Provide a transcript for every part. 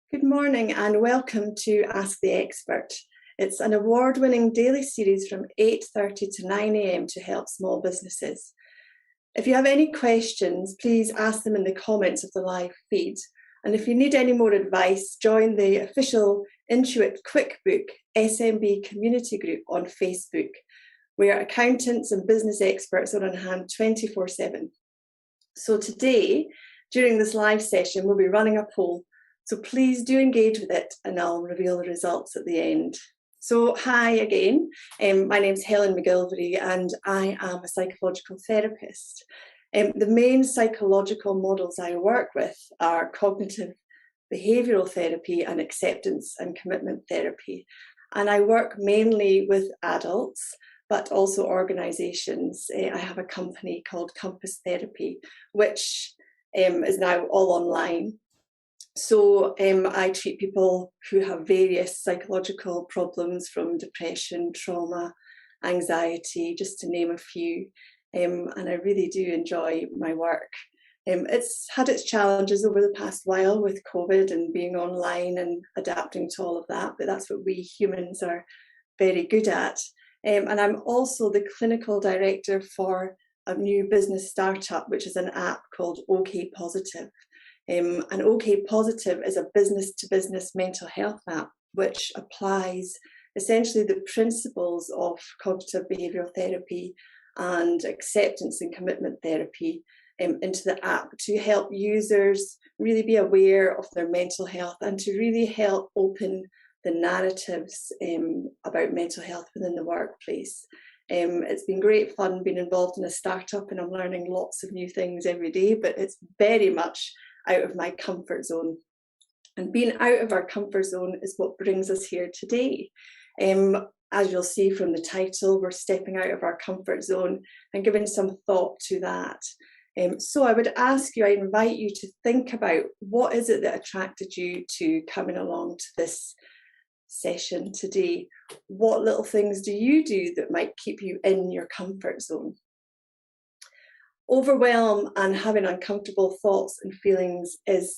Good morning and welcome to Ask the Expert. It's an award-winning daily series from 8:30 to 9 a.m. to help small businesses. If you have any questions, please ask them in the comments of the live feed. And if you need any more advice, join the official Intuit QuickBook SMB community group on Facebook, where accountants and business experts are on hand 24/7. So today, during this live session, we'll be running a poll. So please do engage with it and I'll reveal the results at the end. So hi again, my name's Helen McGillivray and I am a psychological therapist. The main psychological models I work with are cognitive behavioural therapy and acceptance and commitment therapy. And I work mainly with adults, but also organisations. I have a company called Compass Therapy, which is now all online. So I treat people who have various psychological problems, from depression, trauma, anxiety, just to name a few. And I really do enjoy my work. It's had its challenges over the past while with COVID and being online and adapting to all of that, but that's what we humans are very good at. And I'm also the clinical director for a new business startup, which is an app called OK Positive. And OK Positive is a business-to-business mental health app which applies essentially the principles of cognitive behavioural therapy and acceptance and commitment therapy into the app to help users really be aware of their mental health and to really help open the narratives about mental health within the workplace. It's been great fun being involved in a startup, and I'm learning lots of new things every day, but it's very much out of my comfort zone. And being out of our comfort zone is what brings us here today. As you'll see from the title, we're stepping out of our comfort zone and giving some thought to that. So I would ask you, I invite you to think about what is it that attracted you to coming along to this session today? What little things do you do that might keep you in your comfort zone? Overwhelm and having uncomfortable thoughts and feelings is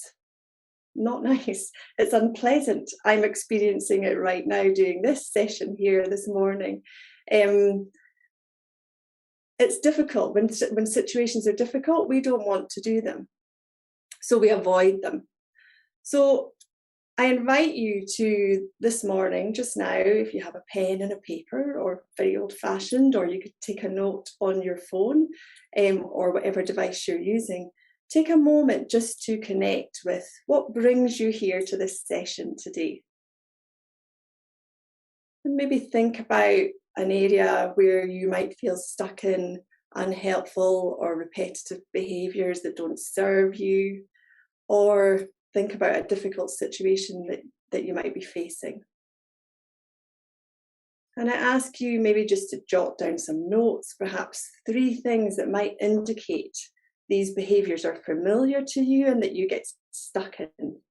not nice. It's unpleasant. I'm experiencing it right now doing this session here this morning. It's difficult. When situations are difficult, we don't want to do them. So we avoid them. So I invite you to this morning, just now, if you have a pen and a paper, or very old-fashioned, or you could take a note on your phone or whatever device you're using, take a moment just to connect with what brings you here to this session today. And maybe think about an area where you might feel stuck in unhelpful or repetitive behaviours that don't serve you, or think about a difficult situation that you might be facing. And I ask you maybe just to jot down some notes, perhaps 3 things that might indicate these behaviours are familiar to you and that you get stuck in.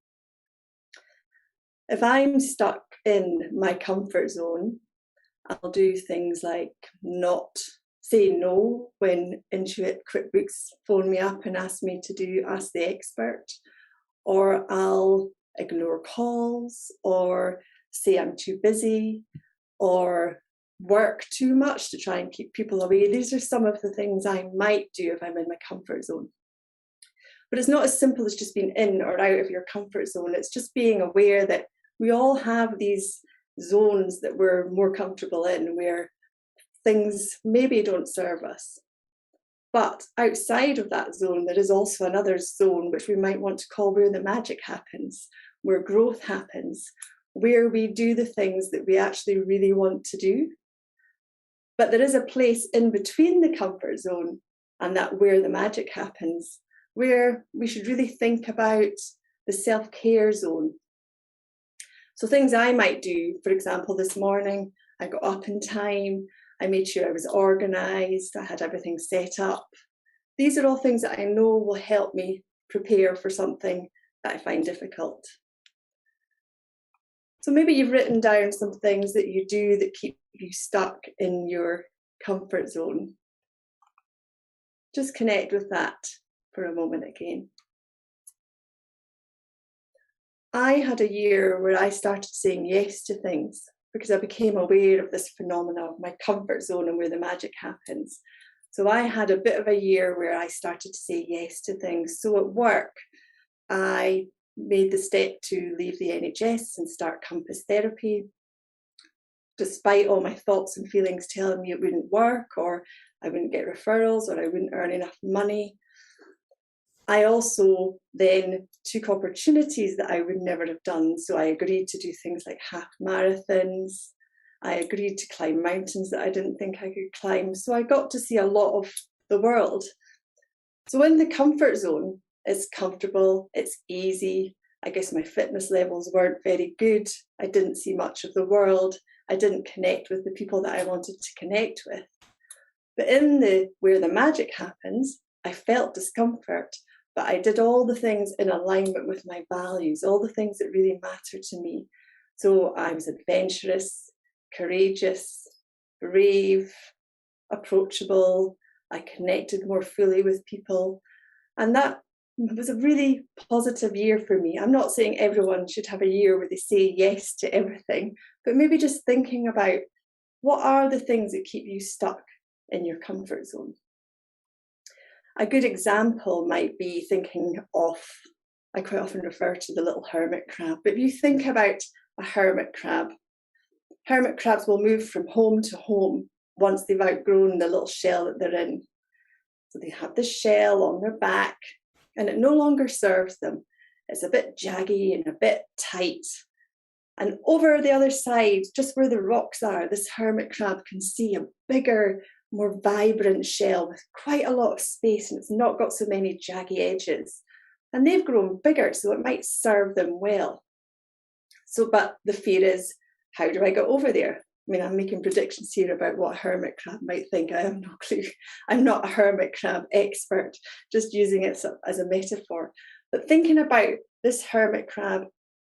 If I'm stuck in my comfort zone, I'll do things like not say no when Intuit QuickBooks phone me up and ask me to do Ask the Expert, or I'll ignore calls, or say I'm too busy, or work too much to try and keep people away. These are some of the things I might do if I'm in my comfort zone. But it's not as simple as just being in or out of your comfort zone. It's just being aware that we all have these zones that we're more comfortable in, where things maybe don't serve us. But outside of that zone, there is also another zone which we might want to call where the magic happens, where growth happens, where we do the things that we actually really want to do. But there is a place in between the comfort zone and that where the magic happens, where we should really think about the self-care zone. So things I might do, for example, this morning, I got up in time, I made sure I was organised, I had everything set up. These are all things that I know will help me prepare for something that I find difficult. So maybe you've written down some things that you do that keep you stuck in your comfort zone. Just connect with that for a moment again. I had a year where I started saying yes to things because I became aware of this phenomenon of my comfort zone and where the magic happens. So I had a bit of a year where I started to say yes to things. So at work, I made the step to leave the NHS and start Compass Therapy, despite all my thoughts and feelings telling me it wouldn't work, or I wouldn't get referrals, or I wouldn't earn enough money. I also then took opportunities that I would never have done. So I agreed to do things like half marathons. I agreed to climb mountains that I didn't think I could climb. So I got to see a lot of the world. So in the comfort zone, it's comfortable, it's easy. I guess my fitness levels weren't very good. I didn't see much of the world. I didn't connect with the people that I wanted to connect with. But in the where the magic happens, I felt discomfort, but I did all the things in alignment with my values, all the things that really matter to me. So I was adventurous, courageous, brave, approachable. I connected more fully with people. And that was a really positive year for me. I'm not saying everyone should have a year where they say yes to everything, but maybe just thinking about what are the things that keep you stuck in your comfort zone. A good example might be thinking of, I quite often refer to the little hermit crab, but if you think about a hermit crabs will move from home to home once they've outgrown the little shell that they're in. So they have the shell on their back and it no longer serves them. It's a bit jaggy and a bit tight. And over the other side, just where the rocks are, this hermit crab can see a bigger, more vibrant shell with quite a lot of space, and it's not got so many jaggy edges. And they've grown bigger, so it might serve them well. So, but the fear is, how do I get over there? I mean, I'm making predictions here about what a hermit crab might think. I have no clue. I'm not a hermit crab expert, just using it as a metaphor. But thinking about this hermit crab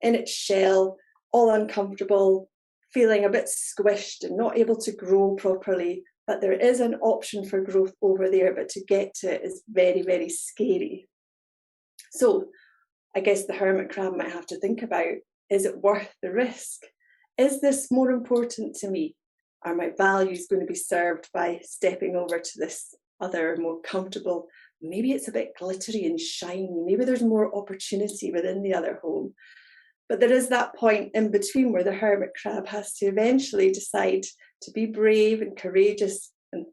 in its shell, all uncomfortable, feeling a bit squished and not able to grow properly, but there is an option for growth over there, but to get to it is very, very scary. So I guess the hermit crab might have to think about, is it worth the risk? Is this more important to me? Are my values going to be served by stepping over to this other, more comfortable, maybe it's a bit glittery and shiny, maybe there's more opportunity within the other home. But there is that point in between where the hermit crab has to eventually decide to be brave and courageous. And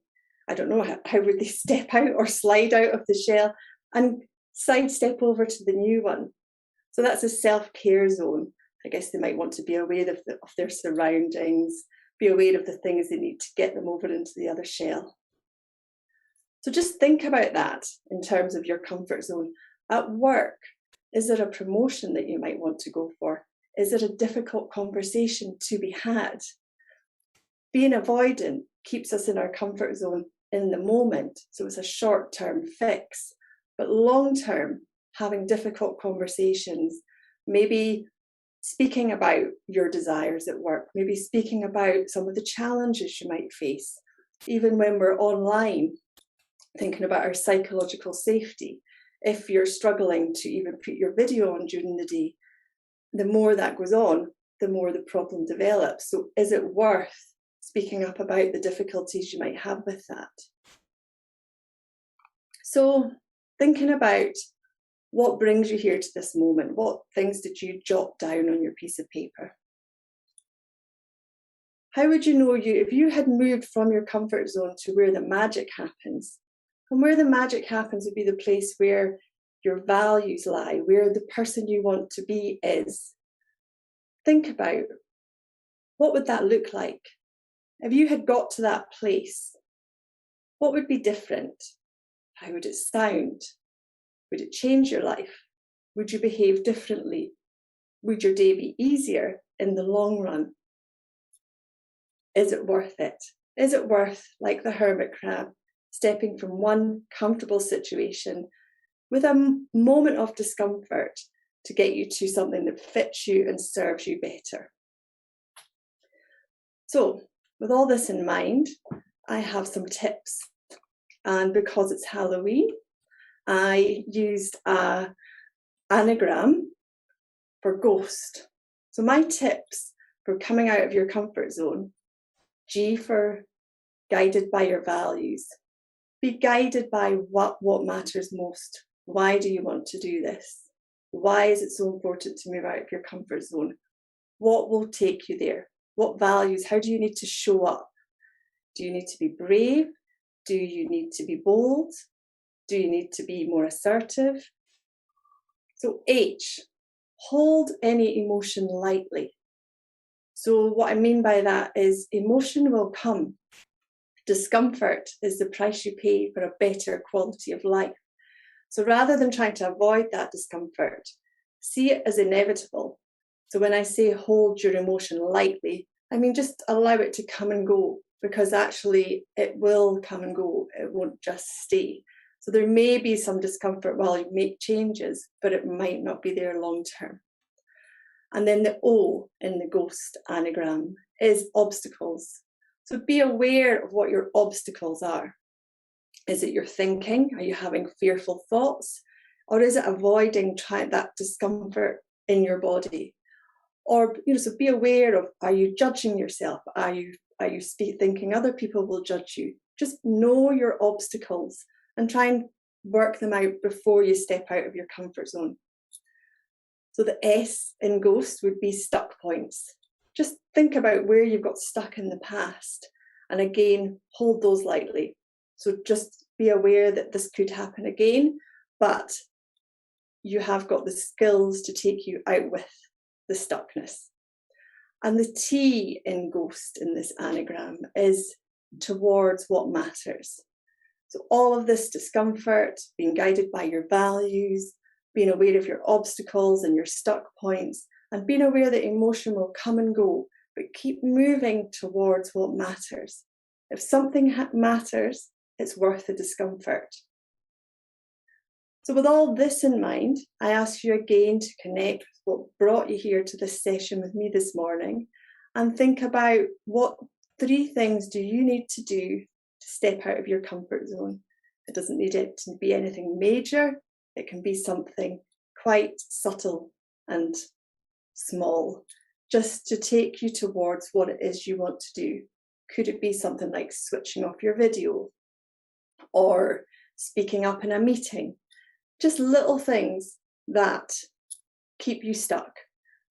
I don't know, how would they step out or slide out of the shell and sidestep over to the new one? So that's a self-care zone. I guess they might want to be aware of their surroundings, be aware of the things they need to get them over into the other shell. So just think about that in terms of your comfort zone. At work, is there a promotion that you might want to go for? Is there a difficult conversation to be had? Being avoidant keeps us in our comfort zone in the moment, so it's a short-term fix. But long-term, having difficult conversations, maybe speaking about your desires at work, maybe speaking about some of the challenges you might face, even when we're online, thinking about our psychological safety. If you're struggling to even put your video on during the day, the more that goes on, the more the problem develops. So is it worth speaking up about the difficulties you might have with that? So thinking about what brings you here to this moment, what things did you jot down on your piece of paper? How would you know if you had moved from your comfort zone to where the magic happens? And where the magic happens would be the place where your values lie, where the person you want to be is. Think about, what would that look like? If you had got to that place, what would be different? How would it sound? Would it change your life? Would you behave differently? Would your day be easier in the long run? Is it worth it? Is it worth, like the hermit crab, stepping from one comfortable situation with a moment of discomfort to get you to something that fits you and serves you better? So, with all this in mind, I have some tips. And because it's Halloween, I used an anagram for ghost. So my tips for coming out of your comfort zone: G for guided by your values. Be guided by what matters most. Why do you want to do this? Why is it so important to move out of your comfort zone? What will take you there? What values? How do you need to show up? Do you need to be brave? Do you need to be bold? Do you need to be more assertive? So H, hold any emotion lightly. So what I mean by that is emotion will come. Discomfort is the price you pay for a better quality of life. So rather than trying to avoid that discomfort, see it as inevitable. So when I say hold your emotion lightly, I mean just allow it to come and go, because actually it will come and go. It won't just stay. So there may be some discomfort while you make changes, but it might not be there long term. And then the O in the ghost anagram is obstacles. So be aware of what your obstacles are. Is it your thinking? Are you having fearful thoughts? Or is it avoiding that discomfort in your body? Or, so be aware of, are you judging yourself? Are you thinking other people will judge you? Just know your obstacles and try and work them out before you step out of your comfort zone. So the S in ghost would be stuck points. Just think about where you've got stuck in the past. And again, hold those lightly. So just be aware that this could happen again, but you have got the skills to take you out with the stuckness. And the T in ghost in this anagram is towards what matters. So all of this discomfort, being guided by your values, being aware of your obstacles and your stuck points, and being aware that emotion will come and go, but keep moving towards what matters. If something matters, it's worth the discomfort. So with all this in mind, I ask you again to connect with what brought you here to this session with me this morning, and think about what 3 things do you need to do to step out of your comfort zone. It doesn't need it to be anything major. It can be something quite subtle and small, just to take you towards what it is you want to do. Could it be something like switching off your video or speaking up in a meeting? Just little things that keep you stuck.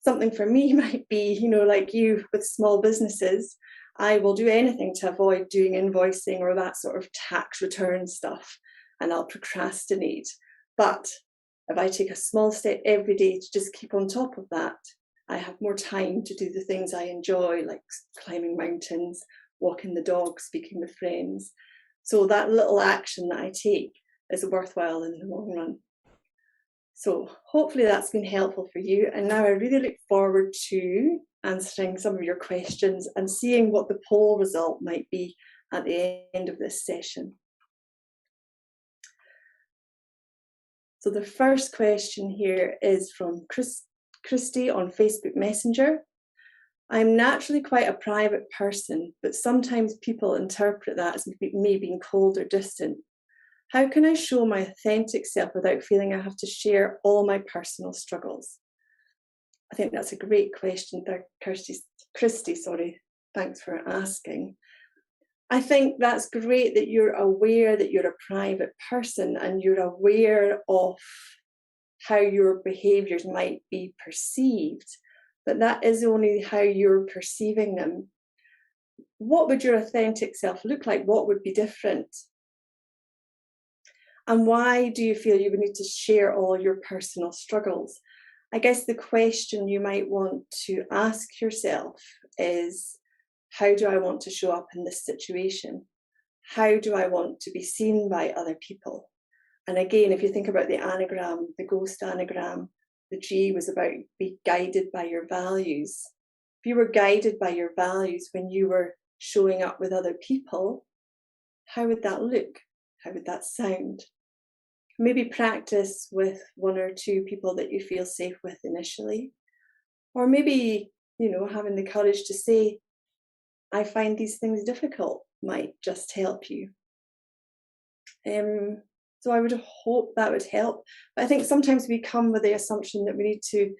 Something for me might be, like you with small businesses, I will do anything to avoid doing invoicing or that sort of tax return stuff, and I'll procrastinate. But if I take a small step every day to just keep on top of that, I have more time to do the things I enjoy, like climbing mountains, walking the dog, speaking with friends. So that little action that I take is worthwhile in the long run. So hopefully that's been helpful for you. And now I really look forward to answering some of your questions and seeing what the poll result might be at the end of this session. So the first question here is from Christy on Facebook Messenger. I'm naturally quite a private person, but sometimes people interpret that as me being cold or distant. How can I show my authentic self without feeling I have to share all my personal struggles? I think that's a great question there, Christy, sorry. Thanks for asking. I think that's great that you're aware that you're a private person and you're aware of how your behaviours might be perceived, but that is only how you're perceiving them. What would your authentic self look like? What would be different? And why do you feel you would need to share all your personal struggles? I guess the question you might want to ask yourself is, how do I want to show up in this situation? How do I want to be seen by other people? And again, if you think about the anagram, the ghost anagram, the G was about be guided by your values. If you were guided by your values when you were showing up with other people, how would that look? How would that sound? Maybe practice with 1 or 2 people that you feel safe with initially. Or maybe, having the courage to say, I find these things difficult, might just help you. So I would hope that would help. But I think sometimes we come with the assumption that we need to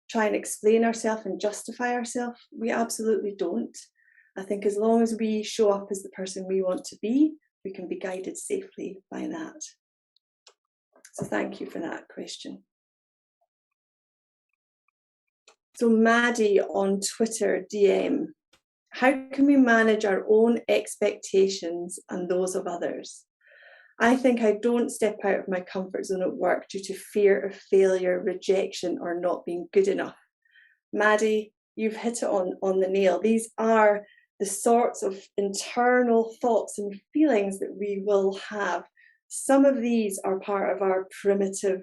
try and explain ourselves and justify ourselves. We absolutely don't. I think as long as we show up as the person we want to be, we can be guided safely by that. So thank you for that question. So Maddie on Twitter DM, how can we manage our own expectations and those of others? I think I don't step out of my comfort zone at work due to fear of failure, rejection, or not being good enough. Maddie, you've hit it on the nail. These are the sorts of internal thoughts and feelings that we will have. Some of these are part of our primitive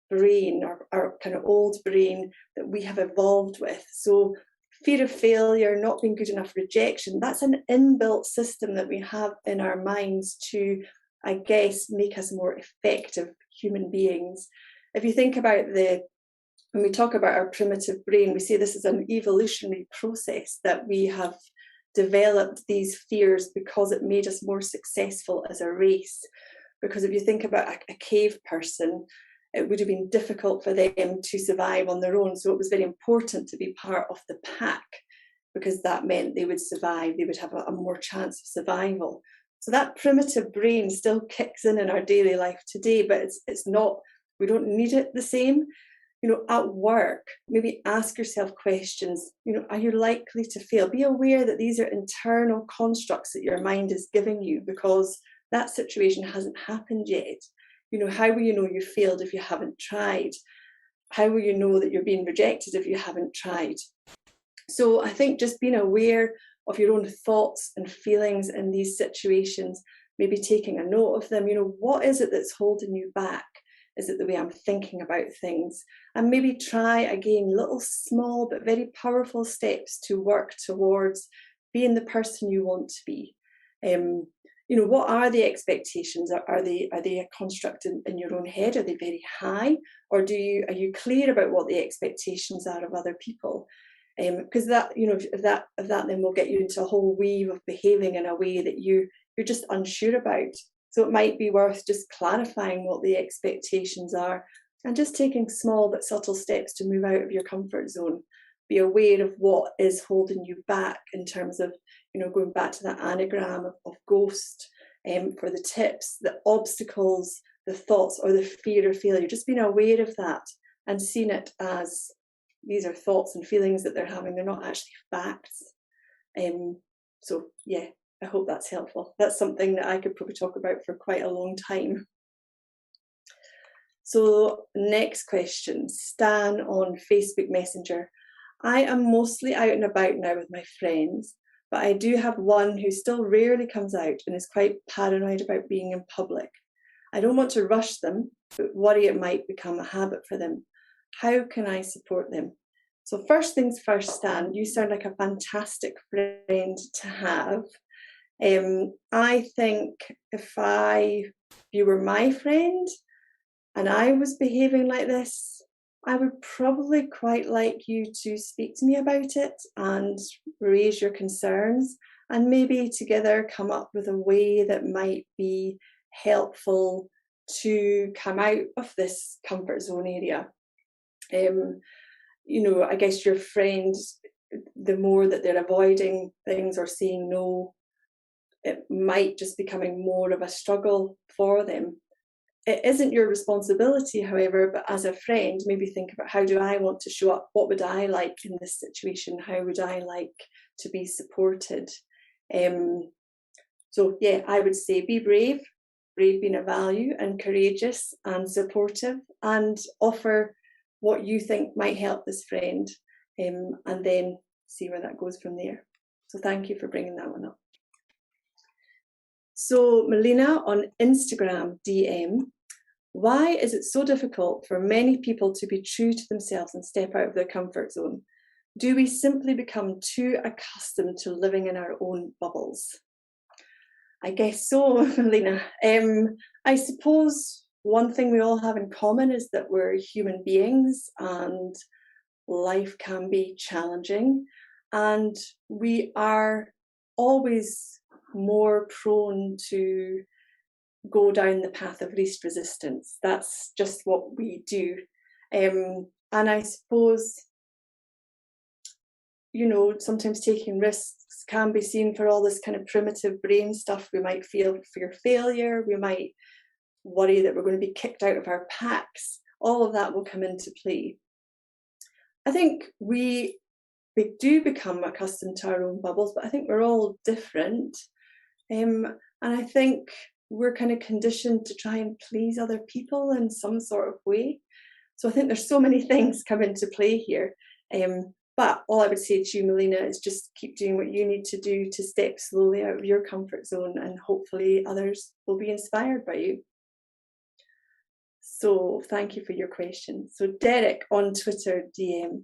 brain, our kind of old brain that we have evolved with. So fear of failure, not being good enough, rejection, that's an inbuilt system that we have in our minds to, I guess, make us more effective human beings. If you think about when we talk about our primitive brain, we say this is an evolutionary process that we have developed these fears because it made us more successful as a race. Because if you think about a cave person, it would have been difficult for them to survive on their own. So it was very important to be part of the pack, because that meant they would survive, they would have a more chance of survival. So that primitive brain still kicks in our daily life today, but it's not, we don't need it the same. You know, at work, maybe ask yourself questions, you know, are you likely to fail? Be aware that these are internal constructs that your mind is giving you because that situation hasn't happened yet. You know, how will you know you failed if you haven't tried? How will you know that you're being rejected if you haven't tried? So I think just being aware of your own thoughts and feelings in these situations, maybe taking a note of them, you know, what is it that's holding you back? Is it the way I'm thinking about things? And maybe try again little small but very powerful steps to work towards being the person you want to be. You know, what are the expectations? Are they a construct in your own head? Are they very high? Or are you clear about what the expectations are of other people? Because that, you know, if that then will get you into a whole weave of behaving in a way that you're just unsure about. So it might be worth just clarifying what the expectations are and just taking small but subtle steps to move out of your comfort zone. Be aware of what is holding you back in terms of, you know, going back to that anagram of ghost for the tips, the obstacles, the thoughts, or the fear of failure. Just being aware of that and seeing it as these are thoughts and feelings that they're having. They're not actually facts. So yeah, I hope that's helpful. That's something that I could probably talk about for quite a long time. So next question, Stan on Facebook Messenger. I am mostly out and about now with my friends, but I do have one who still rarely comes out and is quite paranoid about being in public. I don't want to rush them, but worry it might become a habit for them. How can I support them? So first things first, Stan, you sound like a fantastic friend to have. I think if you were my friend and I was behaving like this, I would probably quite like you to speak to me about it and raise your concerns and maybe together come up with a way that might be helpful to come out of this comfort zone area. You know, I guess your friend, the more that they're avoiding things or saying no, it might just becoming more of a struggle for them. It isn't your responsibility, however, but as a friend, maybe think about how do I want to show up? What would I like in this situation? How would I like to be supported? So yeah, I would say be brave being a value, and courageous and supportive, and offer what you think might help this friend, and then see where that goes from there. So thank you for bringing that one up. So Melina on Instagram DM, why is it so difficult for many people to be true to themselves and step out of their comfort zone? Do we simply become too accustomed to living in our own bubbles? I guess so, Melina. I suppose one thing we all have in common is that we're human beings and life can be challenging, and we are always more prone to go down the path of least resistance. That's just what we do. And I suppose you know, sometimes taking risks can be seen for all this kind of primitive brain stuff. We might feel fear failure, we might worry that we're going to be kicked out of our packs. All of that will come into play. I think we do become accustomed to our own bubbles, but I think we're all different. And I think we're kind of conditioned to try and please other people in some sort of way. So I think there's so many things come into play here. But all I would say to you, Melina, is just keep doing what you need to do to step slowly out of your comfort zone, and hopefully others will be inspired by you. So thank you for your question. So Derek on Twitter DM,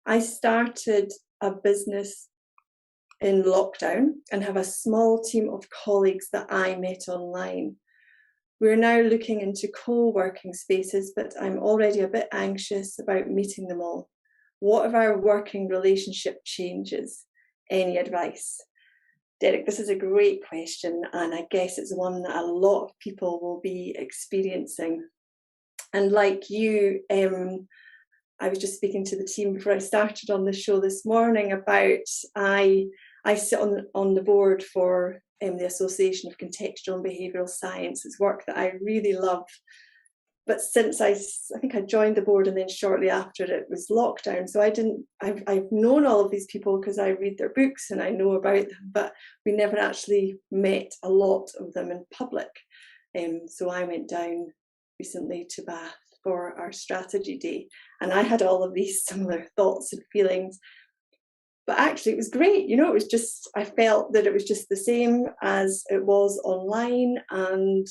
I started a business in lockdown and have a small team of colleagues that I met online. We're now looking into co-working spaces, but I'm already a bit anxious about meeting them all. What if our working relationship changes? Any advice? Derek, this is a great question, and I guess it's one that a lot of people will be experiencing. And like you, I was just speaking to the team before I started on the show this morning about I sit on the board for the Association of Contextual and Behavioural Science. It's work that I really love. But since I think I joined the board, and then shortly after it was lockdown, so I've known all of these people because I read their books and I know about them, but we never actually met a lot of them in public. So I went down recently to Bath for our strategy day, and I had all of these similar thoughts and feelings. But actually it was great, you know, it was just, I felt that it was just the same as it was online, and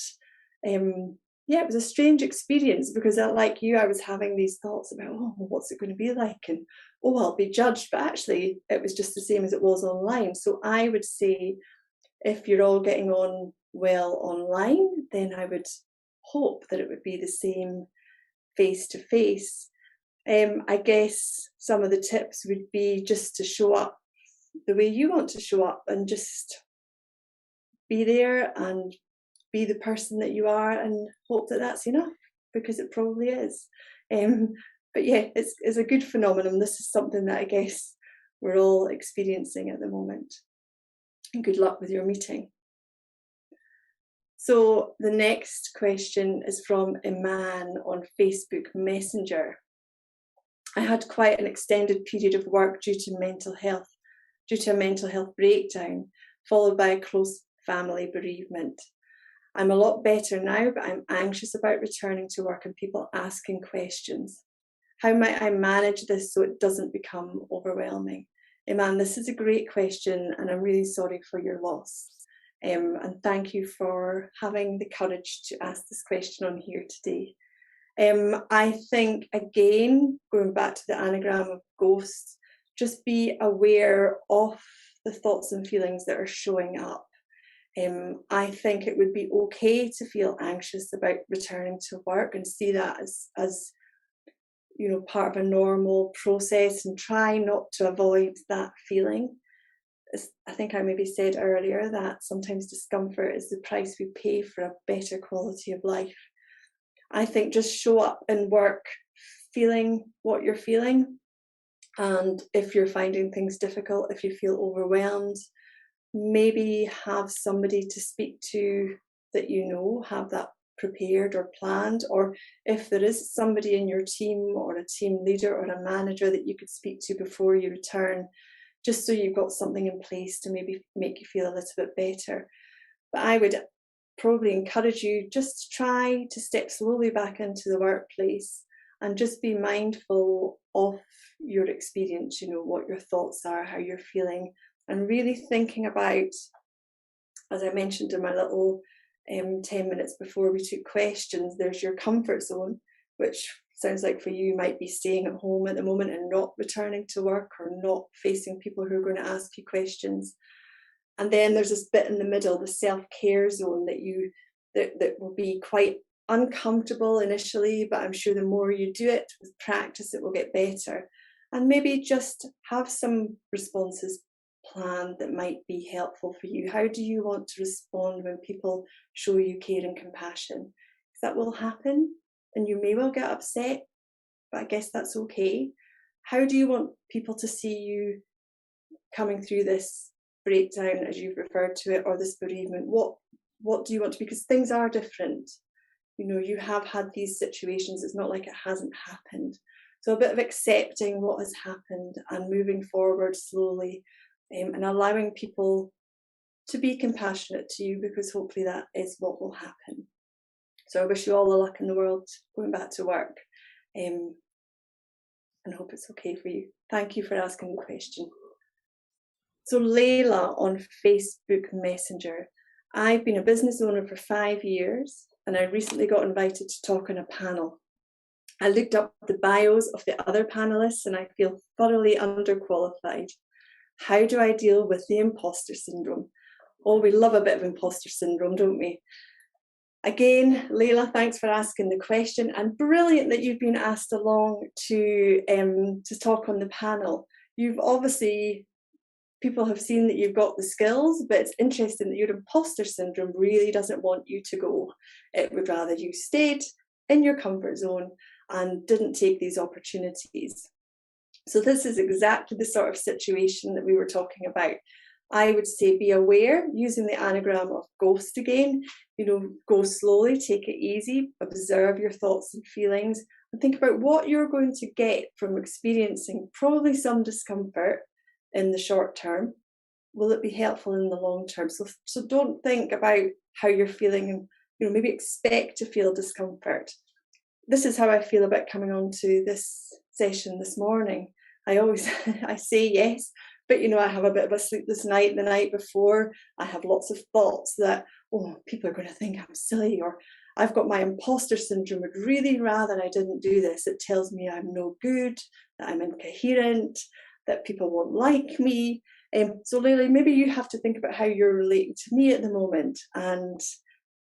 yeah, it was a strange experience because like you, I was having these thoughts about, oh, what's it going to be like? And, oh, I'll be judged. But actually, it was just the same as it was online. So I would say if you're all getting on well online, then I would hope that it would be the same face to face. I guess some of the tips would be just to show up the way you want to show up, and just be there and be the person that you are, and hope that that's enough, because it probably is. But yeah, it's a good phenomenon. This is something that I guess we're all experiencing at the moment. And good luck with your meeting. So the next question is from Iman on Facebook Messenger. I had quite an extended period of work due to a mental health breakdown, followed by a close family bereavement. I'm a lot better now, but I'm anxious about returning to work and people asking questions. How might I manage this so it doesn't become overwhelming? Iman, this is a great question, and I'm really sorry for your loss. And thank you for having the courage to ask this question on here today. I think, again, going back to the anagram of ghosts, just be aware of the thoughts and feelings that are showing up. I think it would be okay to feel anxious about returning to work, and see that as you know, part of a normal process, and try not to avoid that feeling. I think I maybe said earlier that sometimes discomfort is the price we pay for a better quality of life. I think just show up in work feeling what you're feeling, and if you're finding things difficult, if you feel overwhelmed, maybe have somebody to speak to that you know, have that prepared or planned, or if there is somebody in your team or a team leader or a manager that you could speak to before you return, just so you've got something in place to maybe make you feel a little bit better. But I would probably encourage you just to try to step slowly back into the workplace, and just be mindful of your experience, you know, what your thoughts are, how you're feeling, and really thinking about, as I mentioned in my little 10 minutes before we took questions, there's your comfort zone, which sounds like for you might be staying at home at the moment and not returning to work, or not facing people who are going to ask you questions. And then there's this bit in the middle, the self-care zone, that will be quite uncomfortable initially, but I'm sure the more you do it with practice, it will get better. And maybe just have some responses planned that might be helpful for you. How do you want to respond when people show you care and compassion? Because that will happen, and you may well get upset, but I guess that's okay. How do you want people to see you coming through this breakdown, as you've referred to it, or this bereavement? What do you want to be? Because things are different. You have had these situations. It's not like it hasn't happened. So a bit of accepting what has happened and moving forward slowly, and allowing people to be compassionate to you, because hopefully that is what will happen. So I wish you all the luck in the world going back to work, and hope it's okay for you. Thank you for asking the question. So Layla on Facebook Messenger. I've been a business owner for 5 years, and I recently got invited to talk on a panel. I looked up the bios of the other panelists and I feel thoroughly underqualified. How do I deal with the imposter syndrome? Oh, we love a bit of imposter syndrome, don't we? Again, Layla, thanks for asking the question, and brilliant that you've been asked along to talk on the panel. You've obviously, people have seen that you've got the skills, but it's interesting that your imposter syndrome really doesn't want you to go. It would rather you stayed in your comfort zone and didn't take these opportunities. So this is exactly the sort of situation that we were talking about. I would say be aware, using the anagram of ghost again, go slowly, take it easy, observe your thoughts and feelings, and think about what you're going to get from experiencing probably some discomfort in the short term. Will it be helpful in the long term? So don't think about how you're feeling and maybe expect to feel discomfort. This is how I feel about coming on to this session this morning. I say yes, but I have a bit of a sleepless night the night before. I have lots of thoughts that, people are going to think I'm silly, or I've got my imposter syndrome, would really rather I didn't do this. It tells me I'm no good, that I'm incoherent, that people won't like me. So Layla, maybe you have to think about how you're relating to me at the moment, and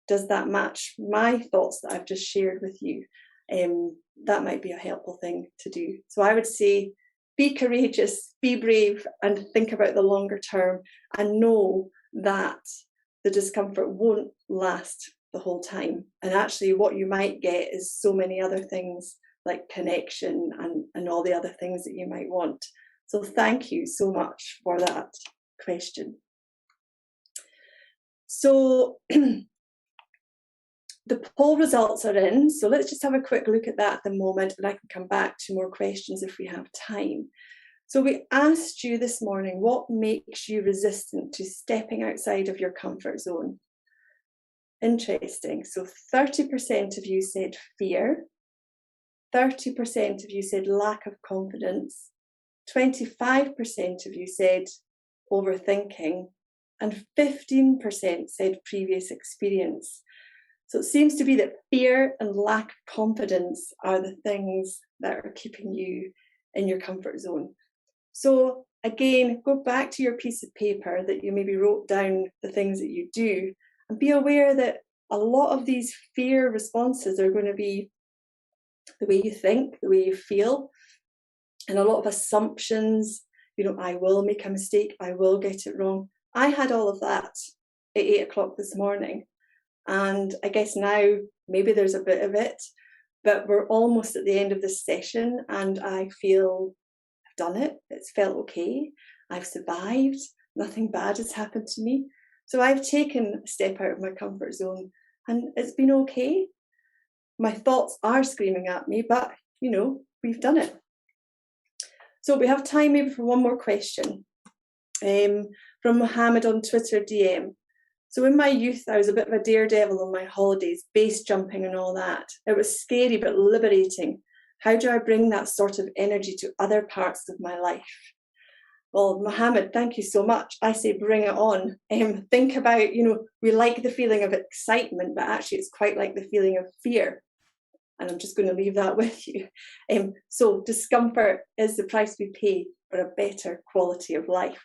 does that match my thoughts that I've just shared with you? That might be a helpful thing to do. So I would say, be courageous, be brave, and think about the longer term, and know that the discomfort won't last the whole time. And actually what you might get is so many other things, like connection and all the other things that you might want. So thank you so much for that question. So the poll results are in, so let's just have a quick look at that at the moment, and I can come back to more questions if we have time. So we asked you this morning, what makes you resistant to stepping outside of your comfort zone? Interesting. So 30% of you said fear, 30% of you said lack of confidence, 25% of you said overthinking, and 15% said previous experience. So it seems to be that fear and lack of confidence are the things that are keeping you in your comfort zone. So again, go back to your piece of paper that you maybe wrote down the things that you do, and be aware that a lot of these fear responses are going to be the way you think, the way you feel, and a lot of assumptions. I will make a mistake, I will get it wrong. I had all of that at 8 o'clock this morning. And I guess now maybe there's a bit of it, but we're almost at the end of this session, and I feel I've done it. It's felt okay. I've survived. Nothing bad has happened to me. So I've taken a step out of my comfort zone, and it's been okay. My thoughts are screaming at me, but we've done it. So we have time maybe for one more question from Mohammed on Twitter DM. So in my youth, I was a bit of a daredevil on my holidays, base jumping and all that. It was scary but liberating. How do I bring that sort of energy to other parts of my life? Well, Mohammed, thank you so much. I say bring it on. Think about, we like the feeling of excitement, but actually it's quite like the feeling of fear. And I'm just going to leave that with you. So discomfort is the price we pay for a better quality of life.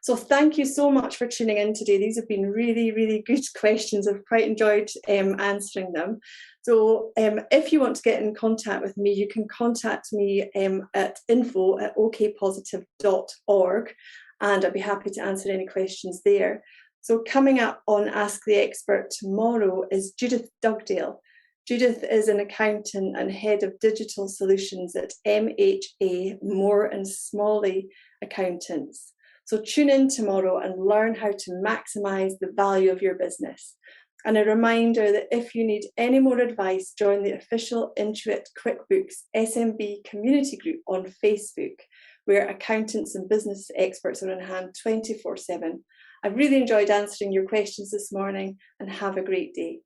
So thank you so much for tuning in today. These have been really, really good questions. I've quite enjoyed answering them. So if you want to get in contact with me, you can contact me at info@okpositive.org, and I'd be happy to answer any questions there. So coming up on Ask the Expert tomorrow is Judith Dugdale, Judith is an accountant and head of digital solutions at MHA, Moore and Smalley Accountants. So tune in tomorrow and learn how to maximise the value of your business. And a reminder that if you need any more advice, join the official Intuit QuickBooks SMB community group on Facebook, where accountants and business experts are on hand 24/7. I've really enjoyed answering your questions this morning, and have a great day.